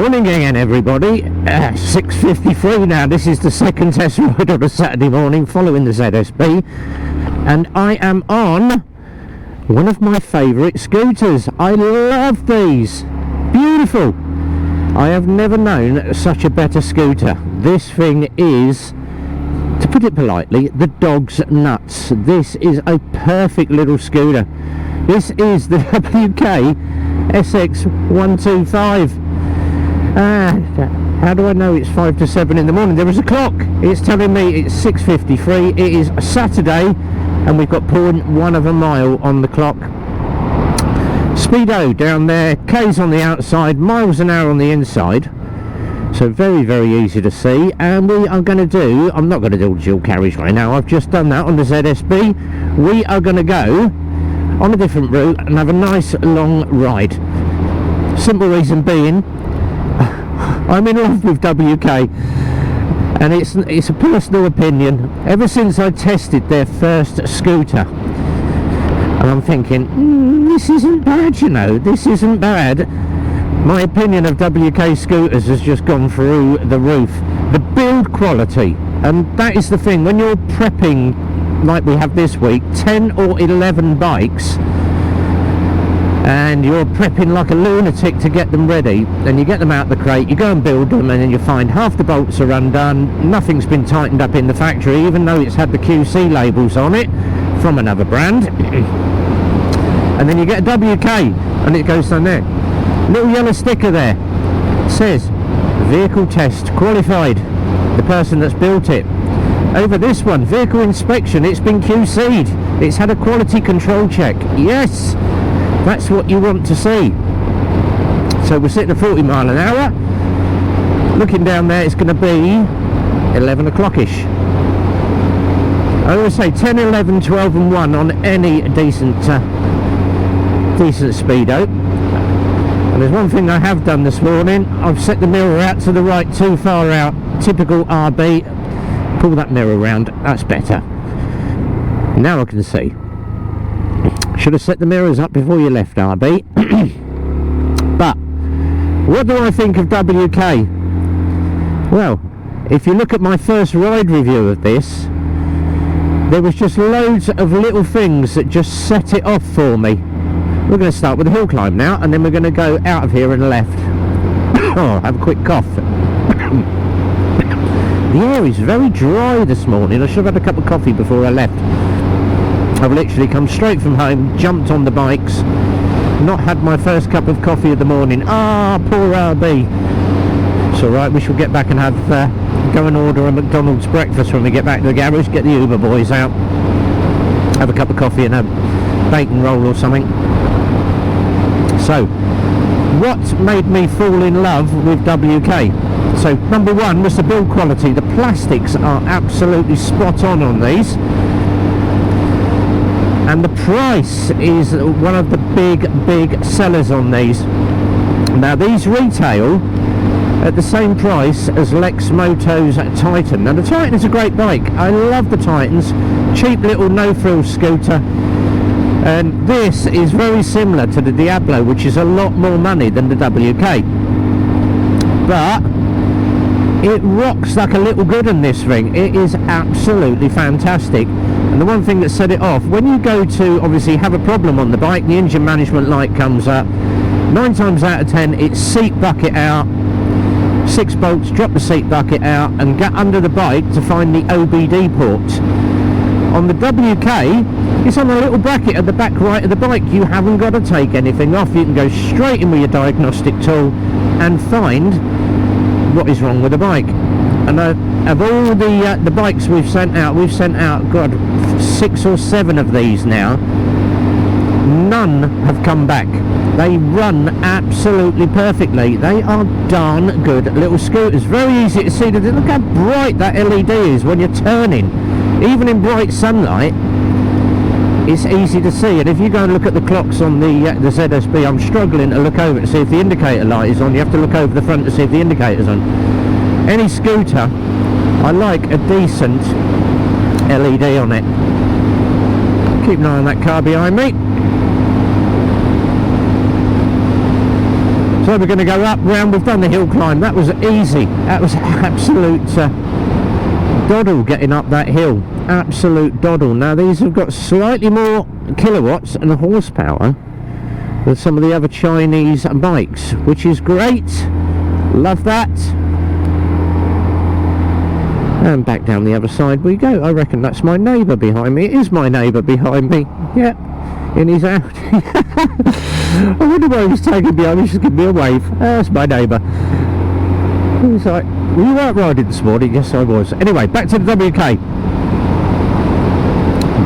Morning again, everybody. 6:53 now. This is the second test ride on a Saturday morning following the ZSB, and I am on one of my favourite scooters. I love these. Beautiful. I have never known such a better scooter. This thing is, to put it politely, the dog's nuts. This is a perfect little scooter. This is the WK SX125. How do I know it's 5 to 7 in the morning? There is a clock. It's telling me it's 6:53. It is a Saturday, and we've got 0.1 of a mile on the clock. Speedo down there, K's on the outside, miles an hour on the inside. So very, very easy to see. And we are going to do, I'm not going to do dual carriage right now. I've just done that on the ZSB. We are going to go on a different route and have a nice long ride. Simple reason being, I'm in love with WK, and it's a personal opinion. Ever since I tested their first scooter, and I'm thinking, this isn't bad, you know, this isn't bad. My opinion of WK scooters has just gone through the roof. The build quality, and that is the thing, when you're prepping like we have this week, 10 or 11 bikes, and you're prepping like a lunatic to get them ready, and you get them out the crate, you go and build them, and then you find half the bolts are undone, nothing's been tightened up in the factory, even though it's had the QC labels on it from another brand. And then you get a WK, and it goes down there, little yellow sticker there, it says vehicle test qualified, the person that's built it. Over this one, vehicle inspection, it's been QC'd, it's had a quality control check. Yes, that's what you want to see. So we're sitting at 40 mile an hour. Looking down there, it's going to be 11 o'clock-ish. I always say 10, 11, 12 and 1 on any decent speedo. And there's one thing I have done this morning. I've set the mirror out to the right, too far out. Typical RB. Pull that mirror round, that's better. Now I can see. Should have set the mirrors up before you left, RB. But what do I think of WK? Well, if you look at my first ride review of this, there was just loads of little things that just set it off for me. We're going to start with the hill climb now, and then we're going to go out of here and left. Oh, have a quick cough. The air is very dry this morning. I should have had a cup of coffee before I left. I've literally come straight from home, jumped on the bikes, not had my first cup of coffee of the morning. Ah, poor RB. It's alright, we shall get back and have go and order a McDonald's breakfast when we get back to the garage, get the Uber boys out, have a cup of coffee and a bacon roll or something. So, what made me fall in love with WK? So, number one was the build quality. The plastics are absolutely spot on these. And the price is one of the big sellers on these. Now these retail at the same price as Lexmoto's Titan. Now the Titan is a great bike. I love the Titans. Cheap little no-frills scooter. And this is very similar to the Diablo, which is a lot more money than the WK. But it rocks like a little good in this thing. It is absolutely fantastic. And the one thing that set it off, when you go to obviously have a problem on the bike, the engine management light comes up, 9 times out of 10 it's seat bucket out, 6 bolts, drop the seat bucket out and get under the bike to find the OBD port. On the WK, it's on a little bracket at the back right of the bike. You haven't got to take anything off. You can go straight in with your diagnostic tool and find what is wrong with the bike. And of all the bikes we've sent out, God, 6 or 7 of these now. None have come back. They run absolutely perfectly. They are darn good little scooters. Very easy to see. Look how bright that LED is when you're turning. Even in bright sunlight, it's easy to see. And if you go and look at the clocks on the ZSB, I'm struggling to look over to see if the indicator light is on. You have to look over the front to see if the indicator's on. Any scooter, I like a decent LED on it. Keep an eye on that car behind me. So where we're going to go up, round. We've done the hill climb. That was easy. That was absolute doddle getting up that hill. Absolute doddle. Now these have got slightly more kilowatts and horsepower than some of the other Chinese bikes, which is great. Love that. And back down the other side we go. I reckon that's my neighbour behind me. It is my neighbour behind me. Yep, in his Audi. I wonder why he was taking me on. He just giving me a wave. That's my neighbour. He's like, were you out riding this morning? Yes, I was. Anyway, back to the WK.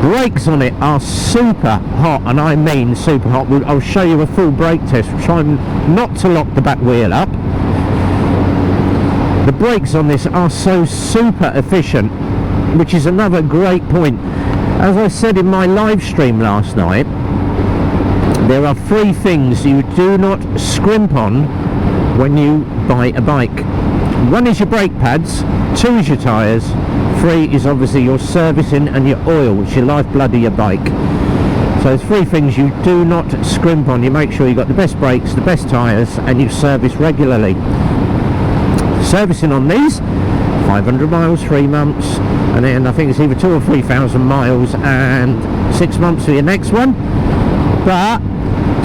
Brakes on it are super hot, and I mean super hot. I'll show you a full brake test, trying not to lock the back wheel up. The brakes on this are so super efficient, which is another great point. As I said in my live stream last night, there are 3 things you do not scrimp on when you buy a bike. 1 is your brake pads, 2 is your tyres, 3 is obviously your servicing and your oil, which is your lifeblood of your bike. So there's 3 things you do not scrimp on. You make sure you've got the best brakes, the best tyres, and you service regularly. Servicing on these, 500 miles, 3 months, and then I think it's either 2,000 or 3,000 miles and 6 months for your next one. But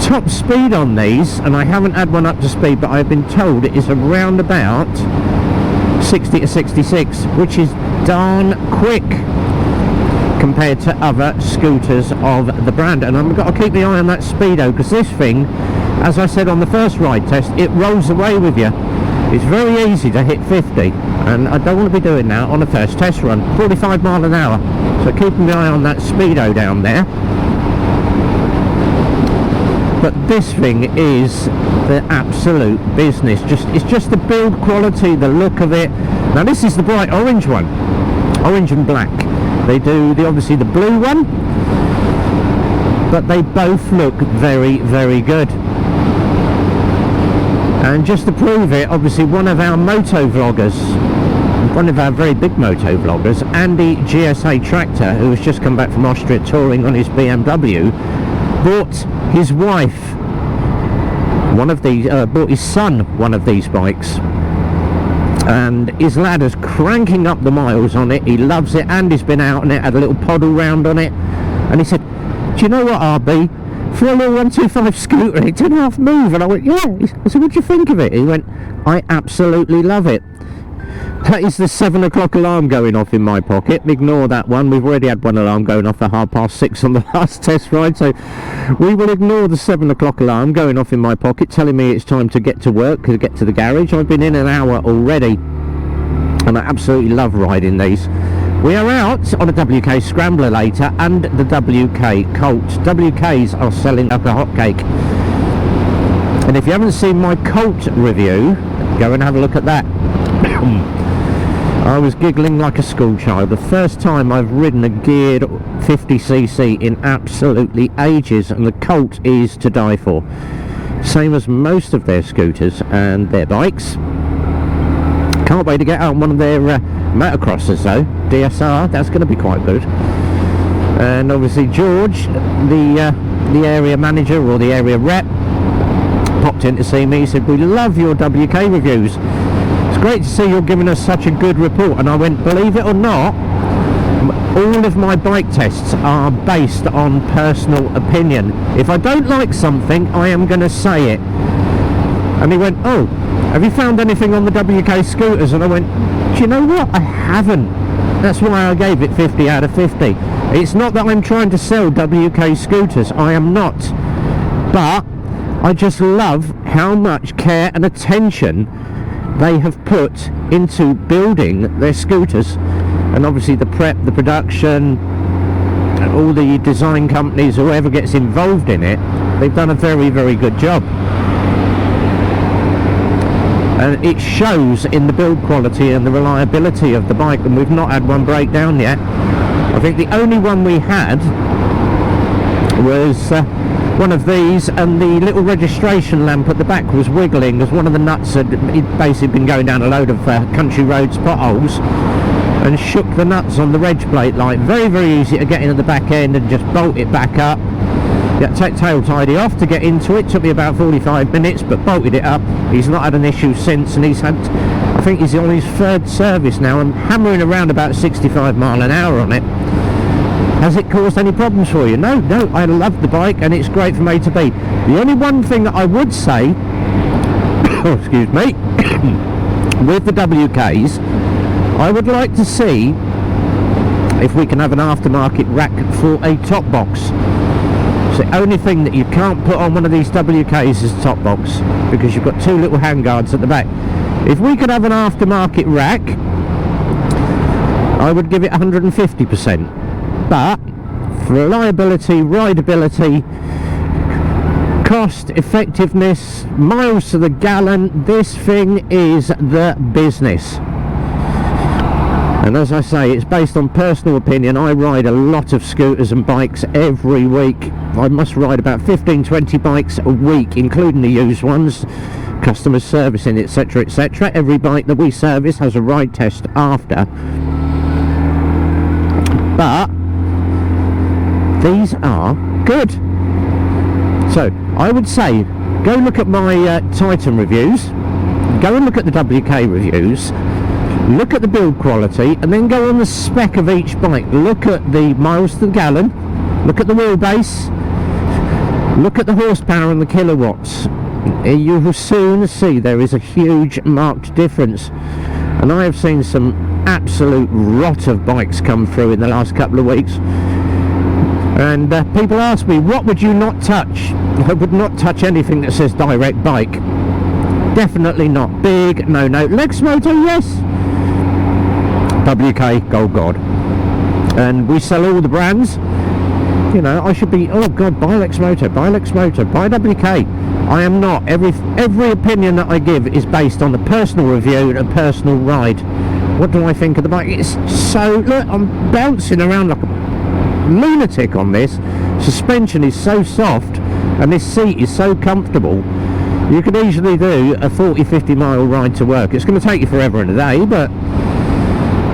top speed on these, and I haven't had one up to speed, but I've been told it is around about 60 to 66, which is darn quick compared to other scooters of the brand. And I've got to keep the eye on that speedo, because this thing, as I said on the first ride test, it rolls away with you. It's very easy to hit 50, and I don't want to be doing that on a first test run. 45 mile an hour, so keeping my eye on that speedo down there. But this thing is the absolute business. It's just the build quality, the look of it. Now this is the bright orange one, orange and black. They do obviously the blue one, but they both look very, very good. And just to prove it, obviously one of our Motovloggers, one of our very big Motovloggers, Andy GSA Tractor, who has just come back from Austria touring on his BMW, bought his wife bought his son one of these bikes, and his lad is cranking up the miles on it. He loves it. Andy's been out on it, had a little poddle round on it, and he said, do you know what, RB, for a little 125 scooter it didn't half move? And I went, yeah. I said, what do you think of it? He went, I absolutely love it. That is the 7 o'clock alarm going off in my pocket. Ignore that one. We've already had one alarm going off at 6:30 on the last test ride, so we will ignore the 7 o'clock alarm going off in my pocket telling me it's time to get to work, to get to the garage. I've been in an hour already, and I absolutely love riding these. We are out on a WK Scrambler later, and the WK Colt. WKs are selling like a hotcake. And if you haven't seen my Colt review, go and have a look at that. I was giggling like a schoolchild. The first time I've ridden a geared 50cc in absolutely ages, and the Colt is to die for. Same as most of their scooters and their bikes. Can't wait to get out on one of their motocrossers though, DSR. That's going to be quite good. And obviously George, the area manager or the area rep, popped in to see me. He said, we love your WK reviews. It's great to see you're giving us such a good report. And I went, believe it or not, all of my bike tests are based on personal opinion. If I don't like something, I am going to say it. And he went, oh, have you found anything on the WK scooters? And I went, do you know what? I haven't. That's why I gave it 50 out of 50. It's not that I'm trying to sell WK scooters. I am not. But I just love how much care and attention they have put into building their scooters. And obviously the prep, the production, all the design companies, whoever gets involved in it, they've done a very, very good job. And it shows in the build quality and the reliability of the bike, and we've not had one breakdown yet. I think the only one we had was one of these, and the little registration lamp at the back was wiggling as one of the nuts had basically been going down a load of country roads potholes and shook the nuts on the reg plate light. Very, very easy to get into the back end and just bolt it back up. Yeah, take tail tidy off to get into it. Took me about 45 minutes, but bolted it up. He's not had an issue since, and he's had, I think he's on his third service now. I'm hammering around about 65 mile an hour on it. Has it caused any problems for you? No, I love the bike and it's great from A to B. The only one thing that I would say, oh, excuse me, with the WKs, I would like to see if we can have an aftermarket rack for a top box. So the only thing that you can't put on one of these WKs is the top box, because you've got two little handguards at the back. If we could have an aftermarket rack, I would give it 150%. But for reliability, rideability, cost, effectiveness, miles to the gallon, this thing is the business. And as I say, it's based on personal opinion. I ride a lot of scooters and bikes every week. I must ride about 15-20 bikes a week, including the used ones, customer servicing, etc, etc. Every bike that we service has a ride test after. But these are good. So I would say go look at my Titan reviews, go and look at the WK reviews, look at the build quality, and then go on the spec of each bike. Look at the miles to the gallon, look at the wheelbase, look at the horsepower and the kilowatts. You will soon see there is a huge marked difference. And I have seen some absolute rot of bikes come through in the last couple of weeks. And people ask me, what would you not touch? I would not touch anything that says direct bike. Definitely not. Big, no. Lexmoto, yes. WK, gold god. And we sell all the brands. You know, I should be, oh god, buy Lexmoto, buy WK. I am not. Every opinion that I give is based on a personal review and a personal ride. What do I think of the bike? It's so, look, I'm bouncing around like a lunatic on this. Suspension is so soft and this seat is so comfortable. You could easily do a 40-50 mile ride to work. It's going to take you forever and a day, but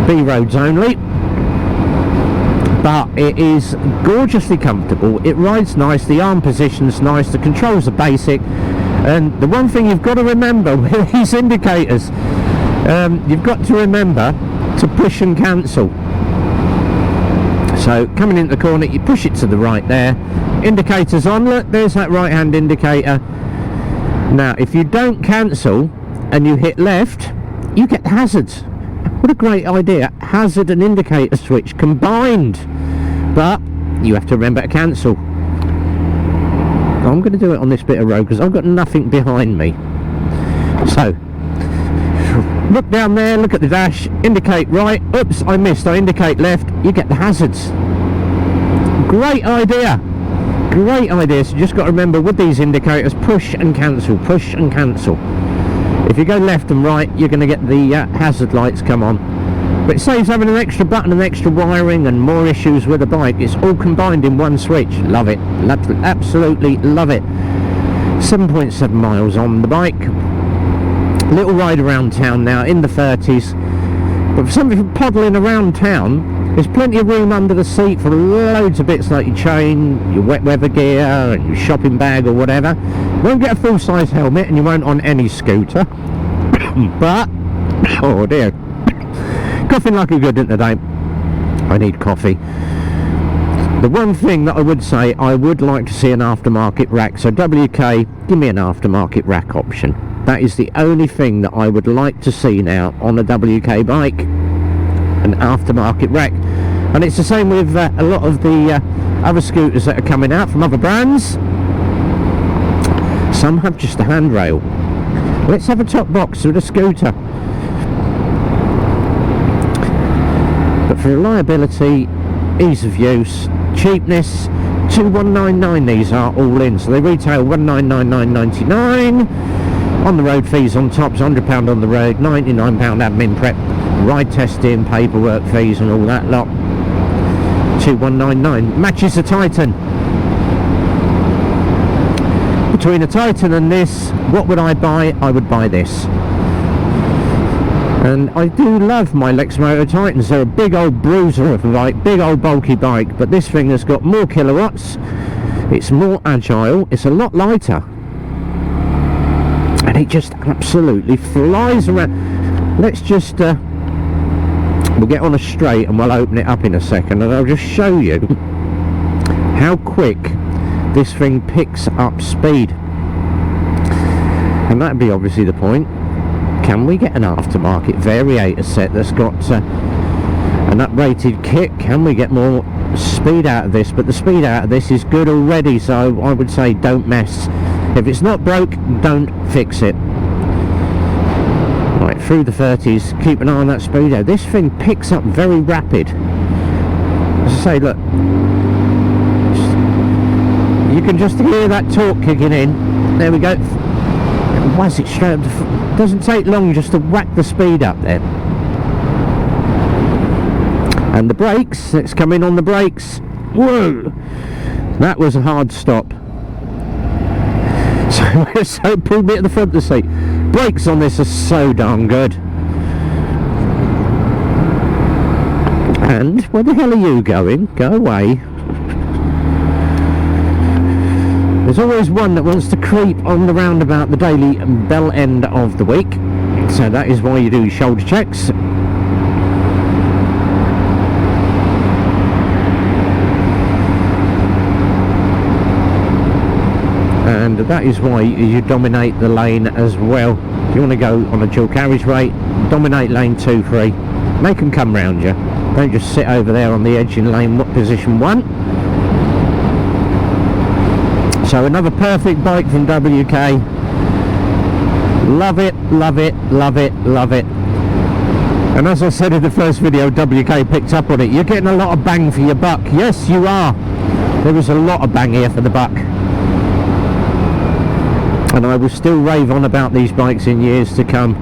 B roads only. But it is gorgeously comfortable. It rides nice, the arm position's nice, the controls are basic, and the one thing you've got to remember with these indicators, you've got to remember to push and cancel. So coming into the corner, you push it to the right there, indicators on, look, there's that right hand indicator. Now if you don't cancel and you hit left, you get hazards. What a great idea, hazard and indicator switch combined. But you have to remember to cancel. I'm going to do it on this bit of road because I've got nothing behind me. So look down there, look at the dash, indicate right, oops, I missed, I indicate left, you get the hazards. Great idea, so you just got to remember with these indicators, push and cancel, push and cancel. If you go left and right, you're going to get the hazard lights come on. But it saves having an extra button and extra wiring and more issues with the bike. It's all combined in one switch. Love it, absolutely love it. 7.7 miles on the bike. Little ride around town now in the 30s, but for something for poddling around town, there's plenty of room under the seat for loads of bits like your chain, your wet weather gear and your shopping bag or whatever. You won't get a full-size helmet and you won't on any scooter. But oh dear, coughing like a good one today. I need coffee. The one thing that I would say, I would like to see an aftermarket rack. So WK, give me an aftermarket rack option. That is the only thing that I would like to see now on a WK bike, an aftermarket rack. And it's the same with a lot of the other scooters that are coming out from other brands. Some have just a handrail. Let's have a top box with a scooter. But for reliability, ease of use, cheapness, 2199 these are all in. So they retail 1999.99. On the road fees on top, £100 on the road, £99 admin prep, ride testing, paperwork fees and all that lot. 2199 matches the Titan. Between a Titan and this, what would I buy? I would buy this. And I do love my Lexmoto Titans. They're a big old bruiser of a bike, big old bulky bike, but this thing has got more kilowatts, It's more agile, it's a lot lighter, and it just absolutely flies around. Let's just we'll get on a straight and we'll open it up in a second, and I'll just show you how quick this thing picks up speed. And that'd be obviously the point. Can we get an aftermarket variator set that's got an uprated kit? Can we get more speed out of this? But the speed out of this is good already, so I would say don't mess. If it's not broke, don't fix it. Right, through the 30s, keep an eye on that speedo. This thing picks up very rapid. As I say, look, you can just hear that torque kicking in. There we go. Whazz it straight up. Doesn't take long just to whack the speed up there. And the brakes, let's come in on the brakes. Whoa, that was a hard stop. So pulled me at the front of the seat. Brakes on this are so darn good. And where the hell are you going? Go away. There's always one that wants to creep on the roundabout the daily bell end of the week. So that is why you do shoulder checks. And that is why you dominate the lane as well. If you want to go on a dual carriageway, dominate lane 2, 3. Make them come round you. Don't just sit over there on the edge in lane position 1. So another perfect bike from WK. Love it, love it, love it, love it. And as I said in the first video, WK picked up on it. You're getting a lot of bang for your buck. Yes, you are. There is a lot of bang here for the buck. And I will still rave on about these bikes in years to come.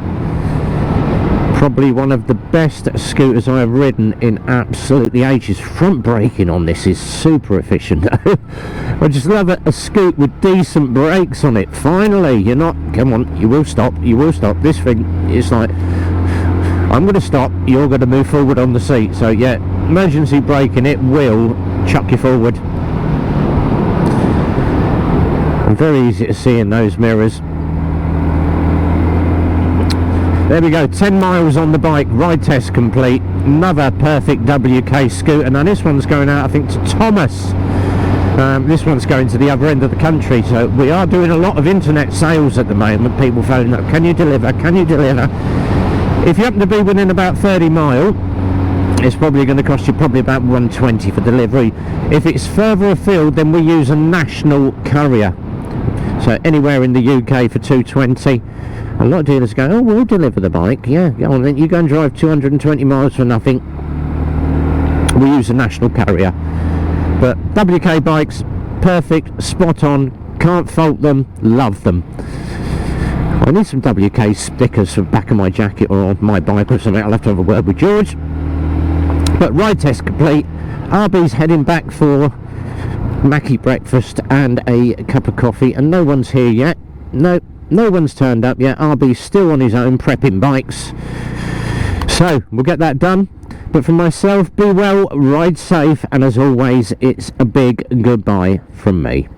Probably one of the best scooters I have ridden in absolutely ages. Front braking on this is super efficient. I just love it, a scoot with decent brakes on it. Finally, you're not, come on, you will stop, you will stop. This thing is like, I'm going to stop, you're going to move forward on the seat. So yeah, emergency braking, it will chuck you forward. And very easy to see in those mirrors. There we go, 10 miles on the bike, ride test complete. Another perfect WK scooter. Now this one's going out, I think, to Thomas. This one's going to the other end of the country, so we are doing a lot of internet sales at the moment. People phoning up, can you deliver, can you deliver? If you happen to be within about 30 mile, it's probably going to cost you probably about 120 for delivery. If it's further afield, then we use a national courier. So anywhere in the UK for 220. A lot of dealers go, oh, we'll deliver the bike. Yeah, go on then, you go and drive 220 miles for nothing. We use a national carrier. But WK bikes, perfect, spot on, can't fault them, love them. I need some WK stickers for the back of my jacket or on my bike or something. I'll have to have a word with George. But ride test complete. RB's heading back for Mackie breakfast and a cup of coffee, and no one's here yet. No one's turned up yet. RB's still on his own prepping bikes. So we'll get that done. But for myself, be well, ride safe, and as always, it's a big goodbye from me.